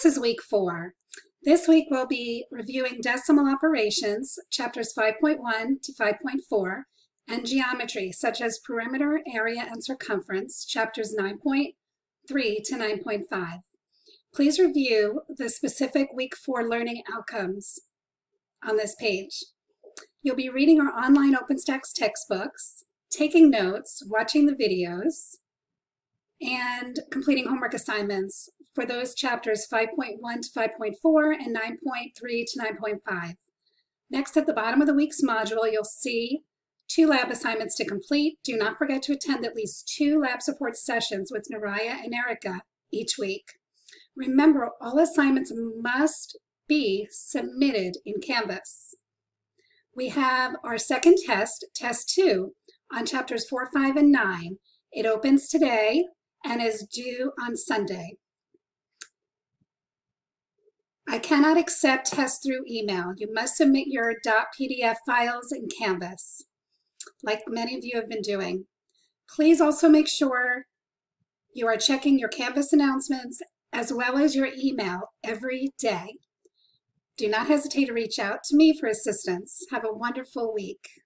This is week 4. This week we'll be reviewing decimal operations, chapters 5.1 to 5.4, and geometry, such as perimeter, area, and circumference, chapters 9.3 to 9.5. Please review the specific week 4 learning outcomes on this page. You'll be reading our online OpenStax textbooks, taking notes, watching the videos, and completing homework assignments for those chapters 5.1 to 5.4 and 9.3 to 9.5. Next, at the bottom of the week's module, you'll see 2 lab assignments to complete. Do not forget to attend at least 2 lab support sessions with Naraya and Erica each week. Remember, all assignments must be submitted in Canvas. We have our second test, test 2, on chapters 4, 5, and 9. It opens today and is due on Sunday. I cannot accept tests through email. You must submit your .pdf files in Canvas, like many of you have been doing. Please also make sure you are checking your Canvas announcements as well as your email every day. Do not hesitate to reach out to me for assistance. Have a wonderful week.